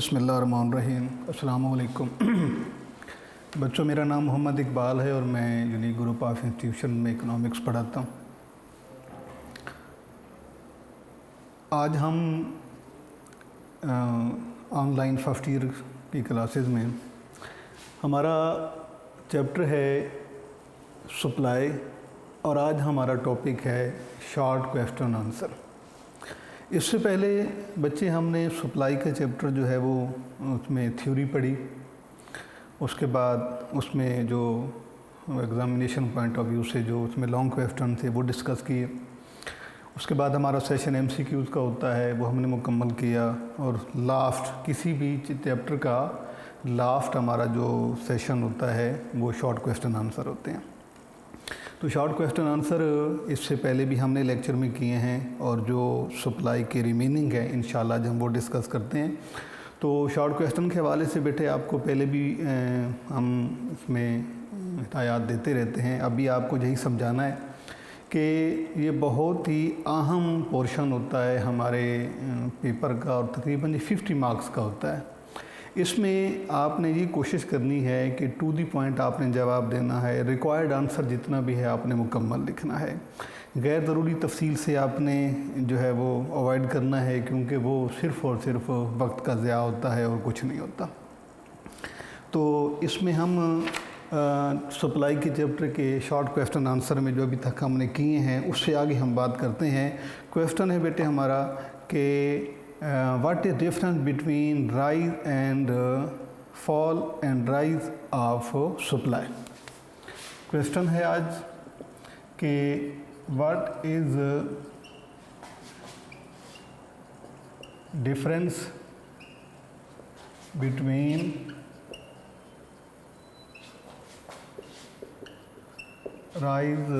बिस्मिल्लाहिर्रहमानिर्रहीम। अस्सलामु अलैकुम। बच्चों, मेरा नाम मोहम्मद इकबाल है और मैं यूनिक ग्रुप ऑफ इंस्टीट्यूशन में इकोनॉमिक्स पढ़ाता हूँ। आज हम ऑनलाइन फर्स्ट ईयर की क्लासेस में हमारा चैप्टर है सप्लाई और आज हमारा टॉपिक है शॉर्ट क्वेश्चन आंसर। इससे पहले बच्चे हमने सप्लाई का चैप्टर जो है वो उसमें थ्योरी पढ़ी, उसके बाद उसमें जो एग्ज़ामिनेशन पॉइंट ऑफ व्यू से जो उसमें लॉन्ग क्वेश्चन थे वो डिस्कस किए। उसके बाद हमारा सेशन एमसीक्यूज़ का होता है वो हमने मुकम्मल किया और लास्ट किसी भी चैप्टर का लास्ट हमारा जो सेशन होता है वो शॉर्ट क्वेश्चन आंसर होते हैं। तो शॉर्ट क्वेश्चन आंसर इससे पहले भी हमने लेक्चर में किए हैं और जो सप्लाई के रिमेनिंग है इंशाल्लाह जब हम वो डिस्कस करते हैं। तो शॉर्ट क्वेश्चन के हवाले से बेटे आपको पहले भी हम इसमें हिदायत देते रहते हैं। अभी आपको यही समझाना है कि ये बहुत ही अहम पोर्शन होता है हमारे पेपर का और तकरीबन 50 मार्क्स का होता है। इसमें आपने ये कोशिश करनी है कि टू दी पॉइंट आपने जवाब देना है। रिक्वायर्ड आंसर जितना भी है आपने मुकम्मल लिखना है। गैर ज़रूरी तफसील से आपने जो है वो अवॉइड करना है क्योंकि वो सिर्फ़ और सिर्फ वक्त का ज़िया होता है और कुछ नहीं होता। तो इसमें हम सप्लाई के चैप्टर के शॉर्ट क्वेश्चन आंसर में जो अभी तक हमने किए हैं उससे आगे हम बात करते हैं। क्वेश्चन है बेटे हमारा कि what is difference between rise and fall and rise of supply। Question है आज कि what is difference between rise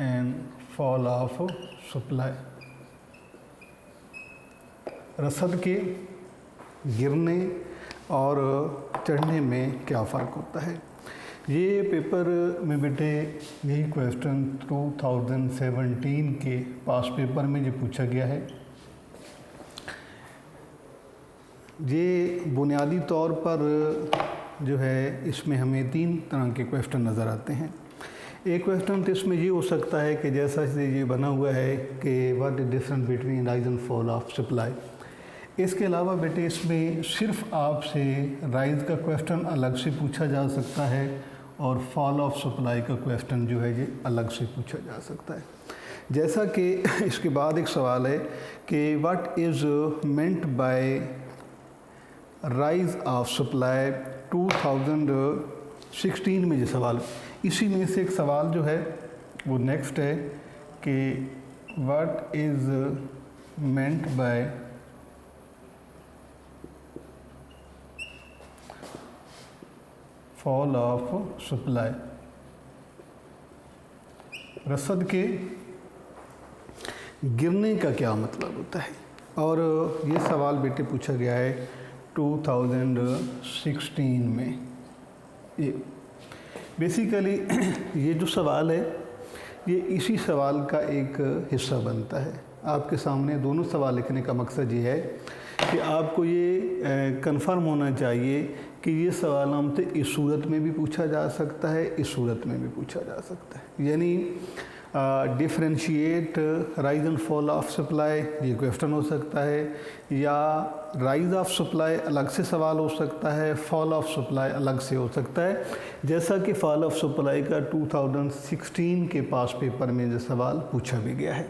and fall of supply। रसद के गिरने और चढ़ने में क्या फ़र्क होता है। ये पेपर में बेटे यही क्वेश्चन 2017 के पास पेपर में ये पूछा गया है। ये बुनियादी तौर पर जो है इसमें हमें 3 तरह के क्वेश्चन नज़र आते हैं। एक क्वेश्चन तो इसमें ये हो सकता है कि जैसा ये बना हुआ है कि what is difference between rise and fall of supply. इसके अलावा बेटे इसमें सिर्फ आपसे राइज का क्वेश्चन अलग से पूछा जा सकता है और फॉल ऑफ सप्लाई का क्वेश्चन जो है ये अलग से पूछा जा सकता है। जैसा कि इसके बाद एक सवाल है कि what is meant by rise of supply 2016 में ये सवाल, इसी में से एक सवाल जो है वो नेक्स्ट है कि what is meant by fall of supply. रसद के गिरने का क्या मतलब होता है। और ये सवाल बेटे पूछा गया है 2016 में। ये बेसिकली ये जो सवाल है ये इसी सवाल का एक हिस्सा बनता है। आपके सामने दोनों सवाल लिखने का मकसद ये है कि आपको ये कंफर्म होना चाहिए कि ये सवाल हमसे इस सूरत में भी पूछा जा सकता है, इस सूरत में भी पूछा जा सकता है। यानी differentiate rise and fall of supply ये क्वेश्चन हो सकता है, या राइज ऑफ सप्लाई अलग से सवाल हो सकता है, फॉल ऑफ सप्लाई अलग से हो सकता है। जैसा कि फॉल ऑफ सप्लाई का 2016 के पास पेपर में जो सवाल पूछा भी गया है।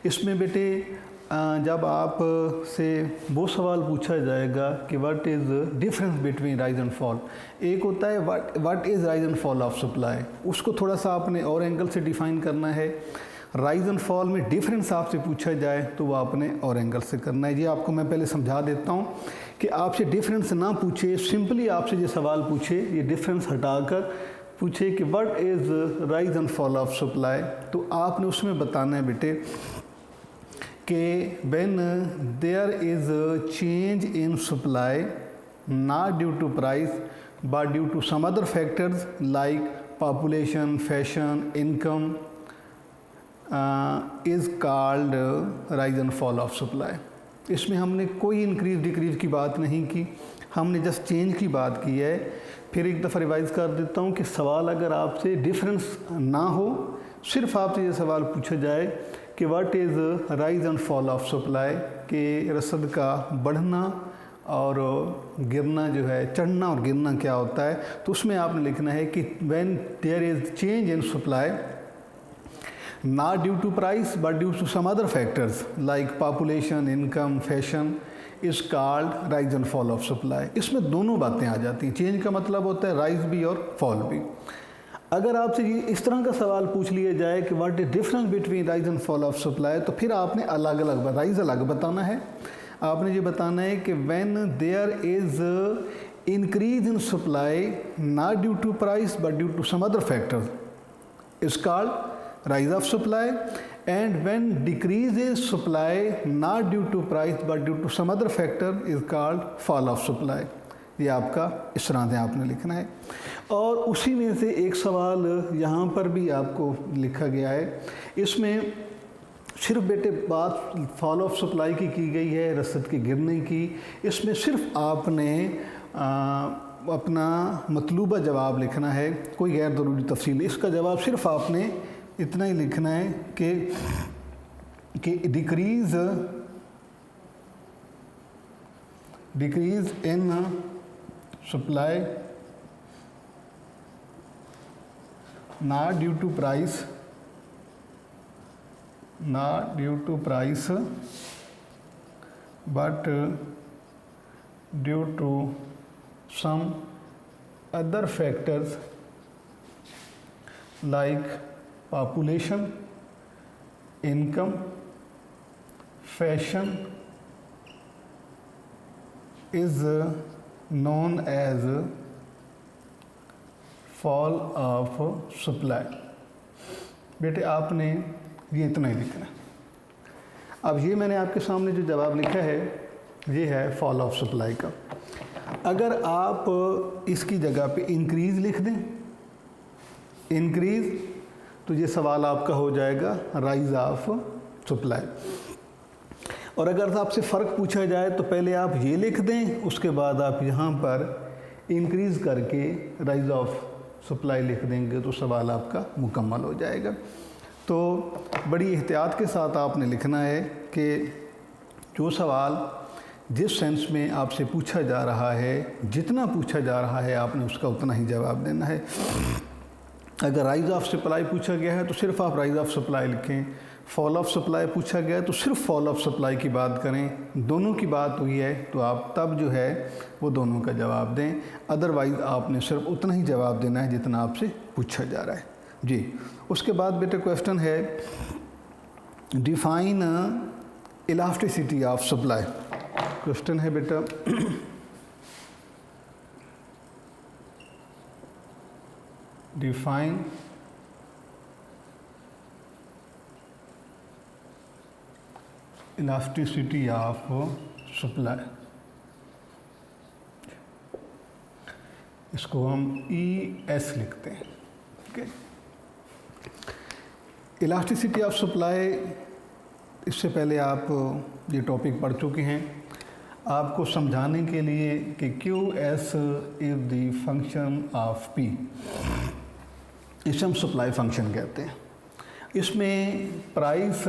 इसमें बेटे जब आप से वो सवाल पूछा जाएगा कि what is difference between rise and fall, एक होता है what is rise and fall of supply, उसको थोड़ा सा आपने और एंगल से डिफ़ाइन करना है। राइज एंड फॉल में डिफरेंस आपसे पूछा जाए तो वो आपने और एंगल से करना है। ये आपको मैं पहले समझा देता हूँ कि आपसे डिफरेंस ना पूछे, सिंपली आपसे ये सवाल पूछे, ये डिफरेंस हटाकर पूछे कि what is rise and fall of supply, तो आपने उसमें बताना है बेटे कि when there is a change in supply not due to price but due to some other factors like population, fashion, income is called rise and fall of supply। इसमें हमने कोई इंक्रीज डिक्रीज की बात नहीं की, हमने जस्ट चेंज की बात की है। फिर एक दफ़ा रिवाइज़ कर देता हूँ कि सवाल अगर आपसे डिफरेंस ना हो, सिर्फ आपसे ये सवाल पूछा जाए कि what is rise and fall of supply, कि रसद का बढ़ना और गिरना जो है, चढ़ना और गिरना क्या होता है, तो उसमें आपने लिखना है कि when there is change in supply not due to price but due to some other factors like population, income, fashion is called rise and fall of supply। इसमें दोनों बातें आ जाती हैं। चेंज का मतलब होता है राइज भी और फॉल भी। अगर आपसे इस तरह का सवाल पूछ लिया जाए कि what is difference between rise and fall of supply, तो फिर आपने अलग अलग राइज अलग बताना है। आपने ये बताना है कि when there is increase in supply not due to price but due to some other factors is called rise of supply, and when decrease is supply not due to price but due to some other factor is called fall of supply। ये आपका इस तरह से आपने लिखना है। और उसी में से एक सवाल यहाँ पर भी आपको लिखा गया है, इसमें सिर्फ बेटे बात फॉल ऑफ सप्लाई की गई है, रसद के गिरने की। इसमें सिर्फ आपने अपना मतलूबा जवाब लिखना है, कोई गैर ज़रूरी तफसील। इसका जवाब सिर्फ आपने इतना ही लिखना है कि decrease in supply not due to price but due to some other factors like population, income, fashion is known as fall of supply। बेटे आपने ये इतना ही लिखना है। अब ये मैंने आपके सामने जो जवाब लिखा है ये है फॉल ऑफ सप्लाई का। अगर आप इसकी जगह पे इंक्रीज़ लिख दें, इंक्रीज़, तो ये सवाल आपका हो जाएगा राइज ऑफ सप्लाई। और अगर आपसे फ़र्क पूछा जाए तो पहले आप ये लिख दें, उसके बाद आप यहाँ पर इंक्रीज़ करके राइज ऑफ सप्लाई लिख देंगे तो सवाल आपका मुकम्मल हो जाएगा। तो बड़ी एहतियात के साथ आपने लिखना है कि जो सवाल जिस सेंस में आपसे पूछा जा रहा है, जितना पूछा जा रहा है आपने उसका उतना ही जवाब देना है। अगर राइज ऑफ सप्लाई पूछा गया है तो सिर्फ आप राइज ऑफ सप्लाई लिखें, फॉल ऑफ सप्लाई पूछा गया है तो सिर्फ फॉल ऑफ सप्लाई की बात करें। दोनों की बात हुई है तो आप तब जो है वो दोनों का जवाब दें, अदरवाइज़ आपने सिर्फ उतना ही जवाब देना है जितना आपसे पूछा जा रहा है जी। उसके बाद बेटे क्वेश्चन है define elasticity of supply. Question है बेटा डिफाइन इलास्टिसिटी ऑफ सप्लाई। इसको हम ES लिखते हैं। ओके, इलास्टिसिटी ऑफ सप्लाई, इससे पहले आप ये टॉपिक पढ़ चुके हैं। आपको समझाने के लिए कि QS is the function of P, इसे हम सप्लाई फंक्शन कहते हैं। इसमें प्राइस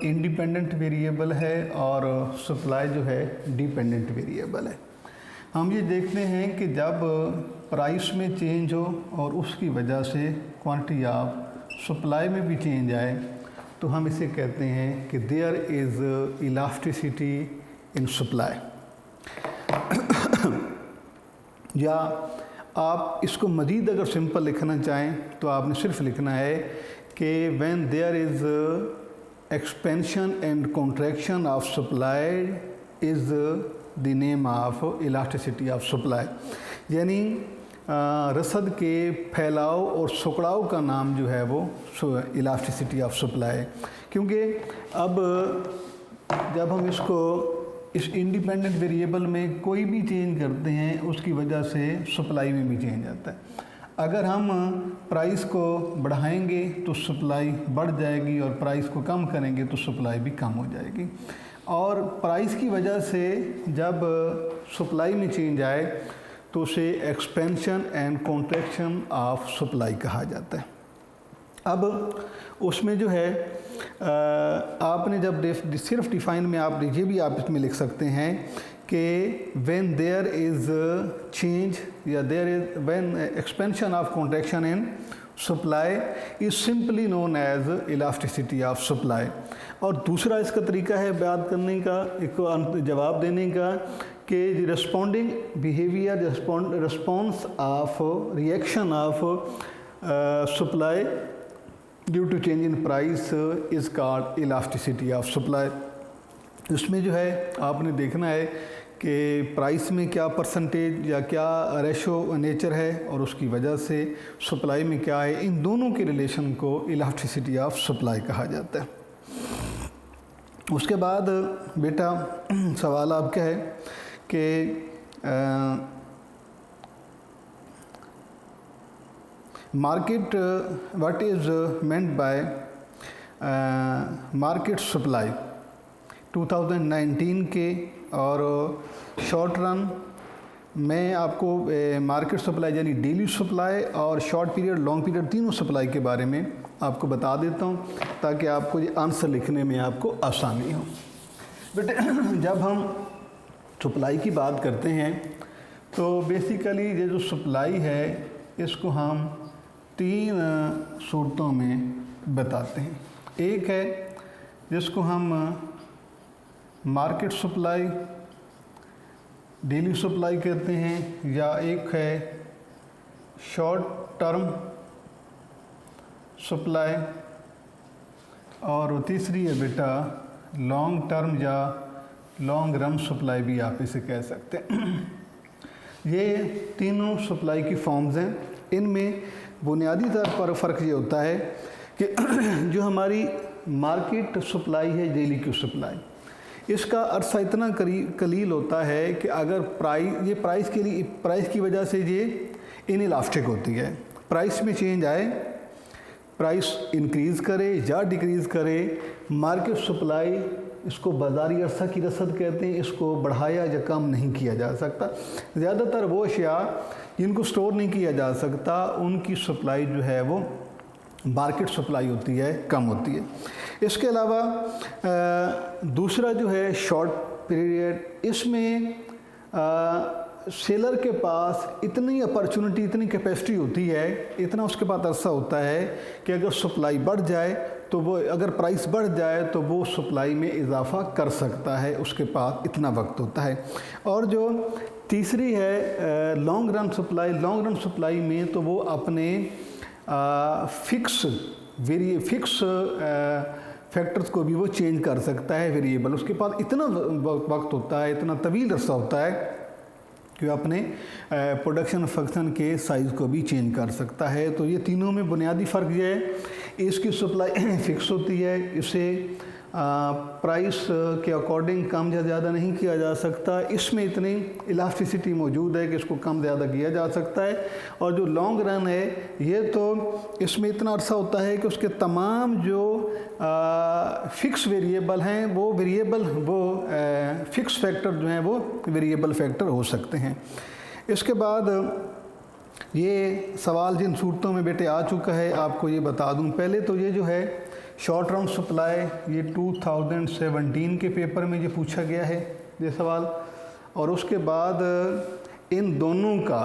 इंडिपेंडेंट वेरिएबल है और सप्लाई जो है डिपेंडेंट वेरिएबल है। हम ये देखते हैं कि जब प्राइस में चेंज हो और उसकी वजह से क्वांटिटी ऑफ सप्लाई में भी चेंज आए तो हम इसे कहते हैं कि there is elasticity in supply. या आप इसको मज़ीद अगर सिंपल लिखना चाहें तो आपने सिर्फ लिखना है कि when there is expansion and contraction of supply is the name of elasticity of supply. यानी रसद के फैलाव और सुकड़ाव का नाम जो है वो इलास्टिसिटी ऑफ सप्लाई है। क्योंकि अब जब हम इसको इस इंडिपेंडेंट वेरिएबल में कोई भी चेंज करते हैं उसकी वजह से सप्लाई में भी चेंज आता है। अगर हम प्राइस को बढ़ाएंगे तो सप्लाई बढ़ जाएगी और प्राइस को कम करेंगे तो सप्लाई भी कम हो जाएगी। और प्राइस की वजह से जब सप्लाई में चेंज आए तो उसे expansion and contraction of supply कहा जाता है। अब उसमें जो है आपने जब सिर्फ डिफाइन में आप ये भी आप इसमें लिख सकते हैं कि व्हेन देयर इज़ चेंज या there is when expansion of contraction in supply is simply known as elasticity of supply. और दूसरा इसका तरीका है बात करने का, एक जवाब देने का, कि responding behaviour response of reaction of supply due to change in price is called elasticity of supply. इसमें जो है आपने देखना है कि प्राइस में क्या परसेंटेज या क्या रेशो नेचर है और उसकी वजह से सप्लाई में क्या है, इन दोनों के रिलेशन को इलास्टिसिटी ऑफ सप्लाई कहा जाता है। उसके बाद बेटा सवाल आपका है कि market what is meant by market supply 2019 के और शॉर्ट रन में आपको मार्केट सप्लाई यानी डेली सप्लाई और शॉर्ट पीरियड लॉन्ग पीरियड तीनों सप्लाई के बारे में आपको बता देता हूँ ताकि आपको ये आंसर लिखने में आपको आसानी हो। बेटे जब हम सप्लाई की बात करते हैं तो बेसिकली ये जो सप्लाई है इसको हम तीन सूरतों में बताते हैं। एक है जिसको हम मार्केट सप्लाई डेली सप्लाई कहते हैं, या एक है शॉर्ट टर्म सप्लाई, और तीसरी है बेटा लॉन्ग टर्म या लॉन्ग रन सप्लाई भी आप इसे कह सकते हैं। ये तीनों सप्लाई की फॉर्म्स हैं। इनमें बुनियादी तौर पर फ़र्क ये होता है कि जो हमारी मार्केट सप्लाई है डेली की सप्लाई, इसका अरसा इतना कलील होता है कि अगर प्राइस की वजह से ये इनइलास्टिक होती है। प्राइस में चेंज आए, प्राइस इंक्रीज़ करे या डिक्रीज़ करे, मार्केट सप्लाई इसको बाज़ारी अरसा की रसद कहते हैं, इसको बढ़ाया या कम नहीं किया जा सकता। ज़्यादातर वो अशिया जिनको स्टोर नहीं किया जा सकता उनकी सप्लाई जो है वो मार्केट सप्लाई होती है, कम होती है। इसके अलावा दूसरा जो है शॉर्ट पीरियड, इसमें सेलर के पास इतनी अपॉर्चुनिटी, इतनी कैपेसिटी होती है, इतना उसके पास अरसा होता है कि अगर सप्लाई बढ़ जाए तो वो, अगर प्राइस बढ़ जाए तो वो सप्लाई में इजाफा कर सकता है, उसके पास इतना वक्त होता है। और जो तीसरी है long run supply, long run supply में तो वो अपने फिक्स फैक्टर्स को भी वो चेंज कर सकता है, वेरिएबल, उसके पास इतना वक्त होता है, इतना तवील अरसा होता है कि वो अपने प्रोडक्शन फंक्शन के साइज़ को भी चेंज कर सकता है। तो ये तीनों में बुनियादी फ़र्क ये है, इसकी सप्लाई फिक्स होती है, इसे प्राइस के अकॉर्डिंग कम या ज़्यादा नहीं किया जा सकता, इसमें इतनी इलास्टिसिटी मौजूद है कि इसको कम ज़्यादा किया जा सकता है। और जो लॉन्ग रन है ये तो इसमें इतना अरसा होता है कि उसके तमाम जो फिक्स वेरिएबल हैं वो फिक्स फैक्टर जो हैं वो वेरिएबल फैक्टर हो सकते हैं। इसके बाद ये सवाल जिन सूरतों में बेटे आ चुका है आपको ये बता दूं। पहले तो ये जो है शॉर्ट टर्म सप्लाई, ये 2017 के पेपर में ये पूछा गया है ये सवाल, और उसके बाद इन दोनों का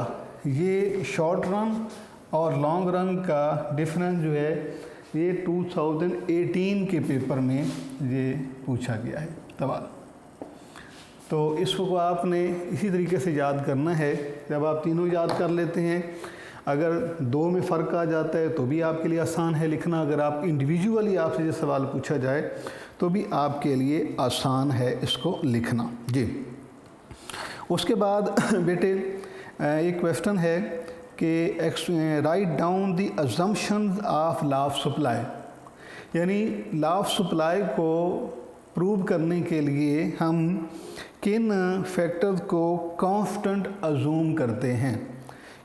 ये शॉर्ट रन और लॉन्ग रन का डिफरेंस जो है ये 2018 के पेपर में ये पूछा गया है सवाल। तो इसको आपने इसी तरीके से याद करना है। जब आप तीनों याद कर लेते हैं, अगर दो में फ़र्क आ जाता है तो भी आपके लिए आसान है लिखना, अगर आप इंडिविजुअली आपसे ये सवाल पूछा जाए तो भी आपके लिए आसान है इसको लिखना जी। उसके बाद बेटे एक क्वेश्चन है कि write down the assumptions of law of supply, यानी लॉ ऑफ सप्लाई को प्रूव करने के लिए हम किन फैक्टर्स को कांस्टेंट अजूम करते हैं,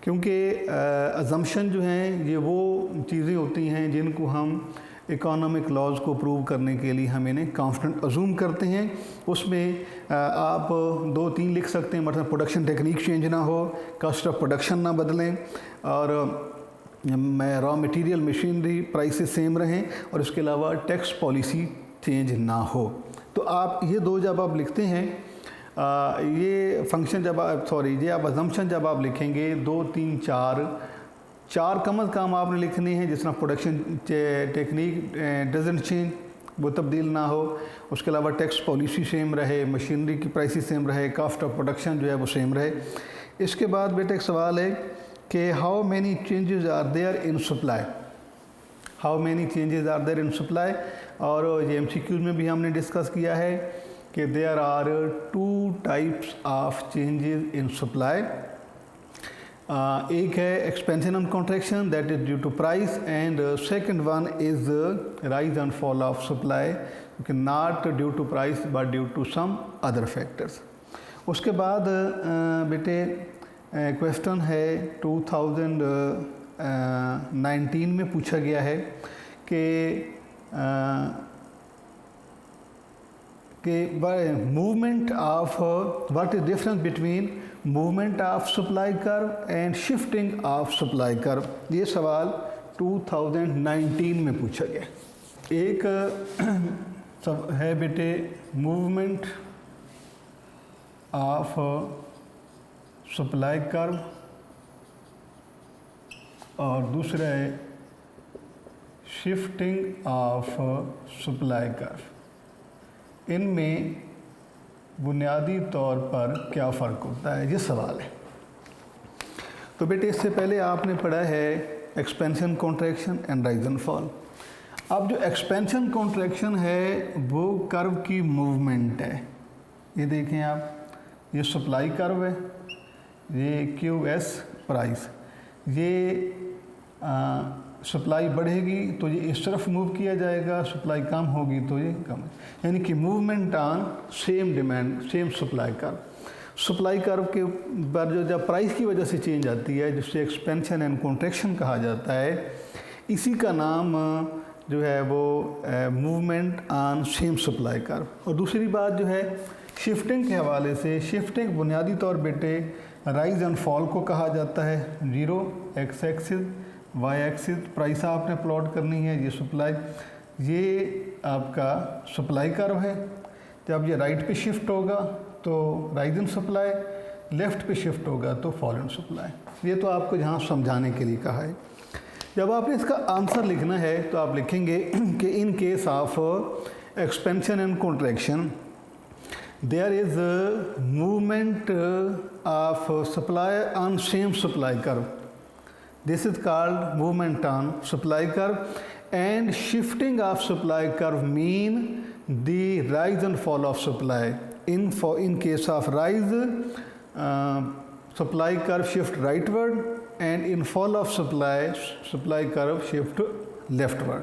क्योंकि अजम्पशन जो हैं ये वो चीज़ें होती हैं जिनको हम इकोनॉमिक लॉज को प्रूव करने के लिए हम इन्हें कांस्टेंट अजूम करते हैं। उसमें आप 2-3 लिख सकते हैं, मतलब प्रोडक्शन टेक्निक चेंज ना हो, कॉस्ट ऑफ प्रोडक्शन ना बदलें, और raw material machinery prices same रहें, और इसके अलावा टैक्स पॉलिसी चेंज ना हो। तो आप ये दो जब आप लिखते हैं, ये फंक्शन जब आप ये आप अजम्पशन जब आप लिखेंगे 2, 3, 4 कम अज़ कम आपने लिखने हैं, जिस तरह प्रोडक्शन टेक्निक डजंट चेंज, वो तब्दील ना हो, उसके अलावा टैक्स पॉलिसी सेम रहे, मशीनरी की प्राइसेस सेम रहे, कॉस्ट ऑफ प्रोडक्शन जो है वो सेम रहे। इसके बाद बेटा एक सवाल है कि how many changes are there in supply, how many changes are there in supply, और ये MCQ में भी हमने डिस्कस किया है कि there are 2 types of changes in supply. एक है expansion and contraction, that is due to price, and second one is rise and fall of supply, not due to price but due to some other factors. उसके बाद बेटे question है 2019 में पूछा गया है कि movement of, what is difference between movement of supply curve and shifting of supply curve. ये सवाल 2019 में पूछा गया। एक सब है बेटे मूवमेंट ऑफ सप्लाई कर्व, और दूसरा है शिफ्टिंग ऑफ सप्लाई कर्व। इनमें बुनियादी तौर पर क्या फ़र्क होता है, ये सवाल है। तो बेटे इससे पहले आपने पढ़ा है expansion contraction and rise and fall. अब जो एक्सपेंशन कॉन्ट्रैक्शन है वो कर्व की मूवमेंट है। ये देखें आप, ये सप्लाई कर्व है, ये QS प्राइस, ये सप्लाई बढ़ेगी तो ये इस तरफ मूव किया जाएगा, सप्लाई कम होगी तो ये कम, यानी कि movement on same demand same supply curve. Supply curve के पर जो जब प्राइस की वजह से चेंज आती है, जिससे एक्सपेंशन एंड कॉन्ट्रैक्शन कहा जाता है, इसी का नाम जो है वो movement on same supply curve. और दूसरी बात जो है शिफ्टिंग के हवाले से, शिफ्टिंग बुनियादी तौर बेटे राइज एंड फॉल को कहा जाता है। 0 X axis, Y axis price आपने प्लॉट करनी है, ये सप्लाई, ये आपका सप्लाई कर्व है। जब ये राइट पे शिफ्ट होगा तो राइज इन सप्लाई, लेफ़्ट पे शिफ्ट होगा तो फॉल इन सप्लाई। ये तो आपको यहाँ समझाने के लिए कहा है। जब आपने इसका आंसर लिखना है तो आप लिखेंगे कि in case of expansion and contraction there is a movement of supply on same supply curve. This is called movement on supply curve, and shifting of supply curve mean the rise and fall of supply. In case of rise, supply curve shift rightward, and in fall of supply curve shift leftward.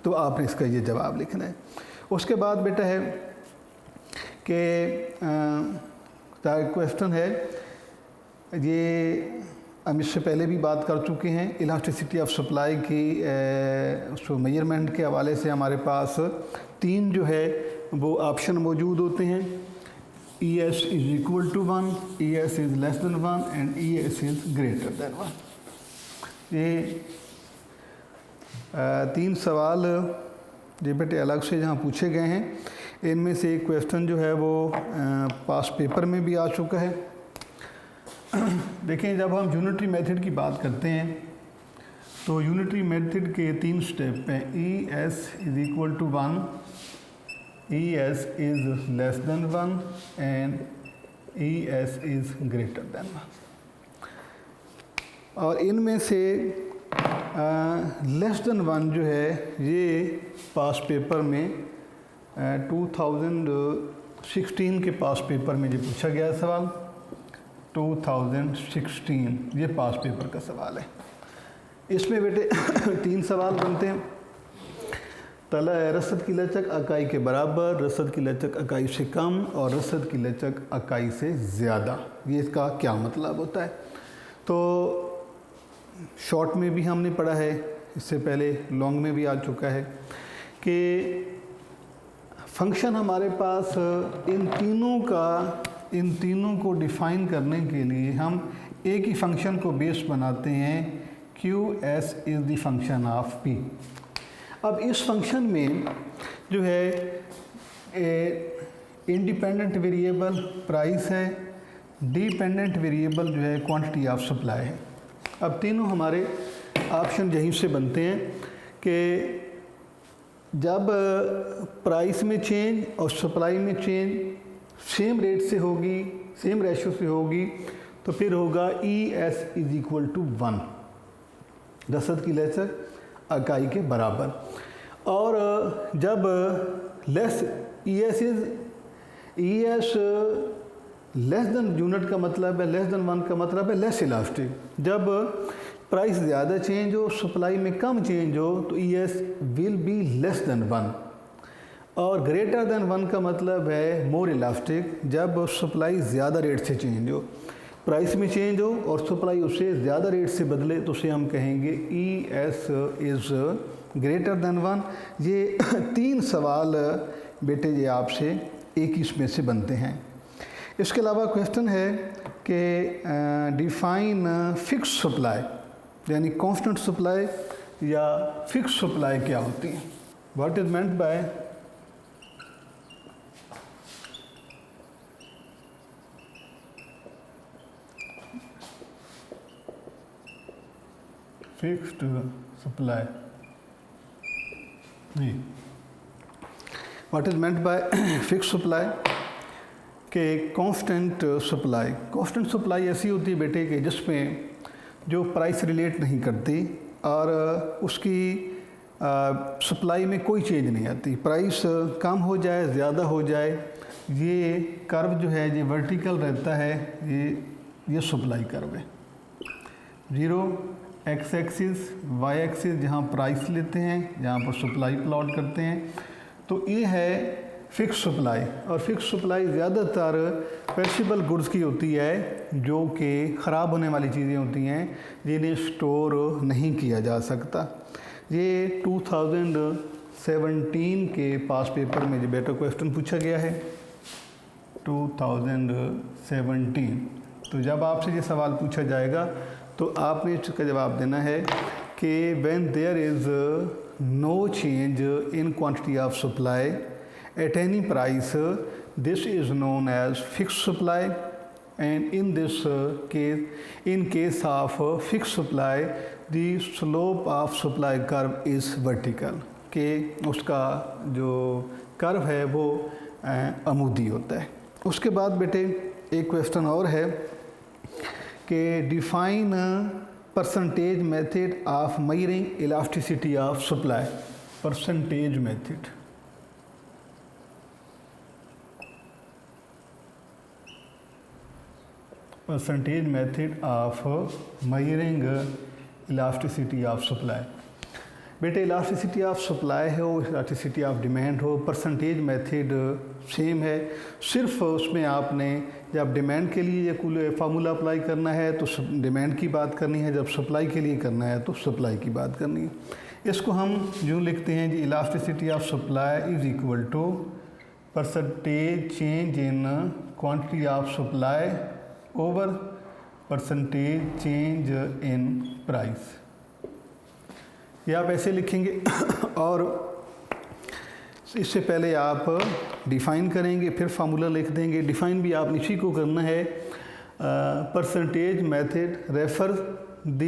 तो आपने इसका ये जवाब लिखना है। उसके बाद बेटा है कि क्वेश्चन है, ये हम इससे पहले भी बात कर चुके हैं, इलास्टिसिटी ऑफ सप्लाई की उसको मेजरमेंट के हवाले से हमारे पास 3 जो है वो ऑप्शन मौजूद होते हैं। ES is equal to 1, ES is less than 1 and ES is greater than 1। ये 3 सवाल ये बेटे अलग से जहाँ पूछे गए हैं, इनमें से एक क्वेश्चन जो है वो पास पेपर में भी आ चुका है। देखें, जब हम यूनिटरी मेथड की बात करते हैं तो यूनिटरी मेथड के 3 स्टेप हैं। ES is equal to 1, ES is less than 1 and ES is greater than 1। और इनमें से लेस देन 1 जो है ये पास पेपर में 2016 के पास पेपर में जो पूछा गया सवाल, 2016 ये पास पेपर का सवाल है। इसमें बेटे 3 सवाल बनते हैं। तला है रसद की लचक इकाई के बराबर, रसद की लचक इकाई से कम और रसद की लचक इकाई से ज़्यादा। ये इसका क्या मतलब होता है? तो शॉर्ट में भी हमने पढ़ा है, इससे पहले लॉन्ग में भी आ चुका है। कि फंक्शन हमारे पास इन तीनों को डिफ़ाइन करने के लिए हम एक ही फंक्शन को बेस बनाते हैं, QS is the function of P। अब इस फंक्शन में जो है इंडिपेंडेंट वेरिएबल प्राइस है, डिपेंडेंट वेरिएबल जो है क्वांटिटी ऑफ सप्लाई है। अब तीनों हमारे ऑप्शन यहीं से बनते हैं कि जब प्राइस में चेंज और सप्लाई में चेंज सेम रेट से होगी, सेम रेशो से होगी, तो फिर होगा ES इज इक्वल टू 1, रसद की लचक इकाई के बराबर। और जब less ES less than unit का मतलब है, लेस देन 1 का मतलब है लेस इलास्टिक। जब प्राइस ज़्यादा चेंज हो, सप्लाई में कम चेंज हो, तो ES will be less than 1। और ग्रेटर देन 1 का मतलब है मोर इलास्टिक, जब सप्लाई ज़्यादा रेट से चेंज हो, प्राइस में चेंज हो और सप्लाई उससे ज़्यादा रेट से बदले, तो उसे हम कहेंगे ES इज़ ग्रेटर देन 1। ये 3 सवाल बेटे ये आपसे एक ही इसमें से बनते हैं। इसके अलावा क्वेश्चन है कि डिफाइन फिक्स सप्लाई, यानी कांस्टेंट सप्लाई या फिक्स सप्लाई क्या होती है। What is meant by fixed supply, जी, what is meant by fix supply के कांस्टेंट सप्लाई। कांस्टेंट सप्लाई ऐसी होती है बेटे कि जिसमें जो प्राइस रिलेट नहीं करती और उसकी सप्लाई में कोई चेंज नहीं आती। प्राइस कम हो जाए, ज़्यादा हो जाए, ये कर्व जो है ये वर्टिकल रहता है, ये सप्लाई कर्व है। 0 एक्स एक्सिस, वाई एक्सिस जहाँ प्राइस लेते हैं, जहाँ पर सप्लाई प्लॉट करते हैं, तो ये है फिक्स सप्लाई। और फिक्स सप्लाई ज़्यादातर पेरिशेबल गुड्स की होती है, जो कि ख़राब होने वाली चीज़ें होती हैं, जिन्हें स्टोर नहीं किया जा सकता। ये 2017 के पास पेपर में जो बेटा क्वेश्चन पूछा गया है 2017। तो जब आपसे ये सवाल पूछा जाएगा तो आपने इसका जवाब देना है कि when there is no change in quantity of supply at any price, this is known as fixed supply, and in this case, in case of fixed supply, the slope of supply curve is vertical, कि उसका जो curve है वो अमूदी होता है। उसके बाद बेटे एक क्वेश्चन और है कि define percentage method of measuring elasticity of supply. Percentage method, percentage method of measuring elasticity of supply. बेटे इलास्टिसिटी ऑफ सप्लाई हो, इलास्टिसिटी ऑफ डिमांड हो, परसेंटेज मेथड सेम है। सिर्फ उसमें आपने जब डिमांड के लिए ये फार्मूला अप्लाई करना है तो डिमांड की बात करनी है, जब सप्लाई के लिए करना है तो सप्लाई की बात करनी है। इसको हम यूँ लिखते हैं जी, elasticity of supply is equal to percentage change in quantity of supply over percentage change in price. ये आप ऐसे लिखेंगे और इससे पहले आप डिफ़ाइन करेंगे, फिर फार्मूला लिख देंगे। डिफ़ाइन भी आप इसी को करना है। Percentage method refer the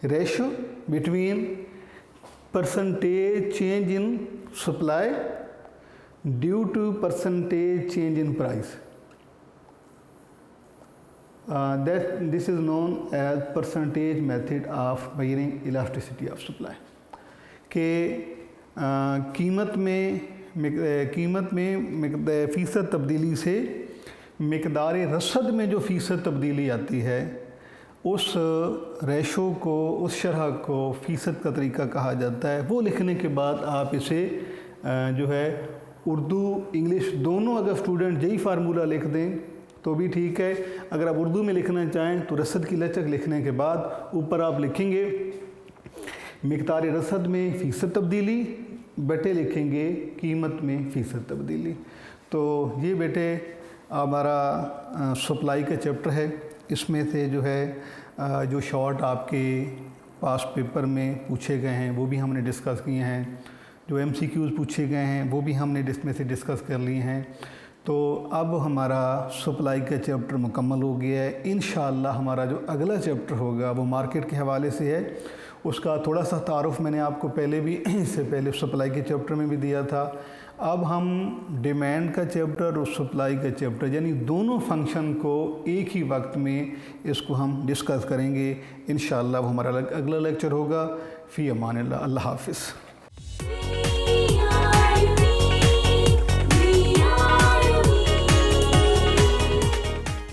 ratio between percentage change in supply due to percentage change in price. This is known as percentage method of measuring elasticity of supply। के कीमत में फ़ीसद तब्दीली से मिकदार रसद में जो फ़ीसद तब्दीली आती है, उस रेशो को, उस शरह को फ़ीसद का तरीका कहा जाता है। वो लिखने के बाद आप इसे जो है उर्दू इंग्लिश दोनों अगर स्टूडेंट यही फार्मूला लिख दें तो भी ठीक है। अगर आप उर्दू में लिखना चाहें तो रसद की लचक लिखने के बाद ऊपर आप लिखेंगे मिकदार रसद में फ़ीसद तब्दीली, बेटे लिखेंगे कीमत में फ़ीसद तब्दीली। तो ये बेटे हमारा सप्लाई का चैप्टर है। इसमें से जो है जो शॉर्ट आपके पास पेपर में पूछे गए हैं वो भी हमने डिस्कस किए हैं, जो MCQs पूछे गए हैं वो भी हमने इसमें से डिस्कस कर लिए हैं। तो अब हमारा सप्लाई का चैप्टर मुकम्मल हो गया है। इंशाअल्लाह हमारा जो अगला चैप्टर होगा वो मार्केट के हवाले से है। उसका थोड़ा सा तारुफ मैंने आपको पहले भी इससे पहले सप्लाई के चैप्टर में भी दिया था। अब हम डिमांड का चैप्टर और सप्लाई का चैप्टर यानी दोनों फंक्शन को एक ही वक्त में इसको हम डिस्कस करेंगे। इंशाअल्लाह वो हमारा अगला लेक्चर होगा। फ़ी अमान अल्लाह, अल्लाह हाफ़िज़।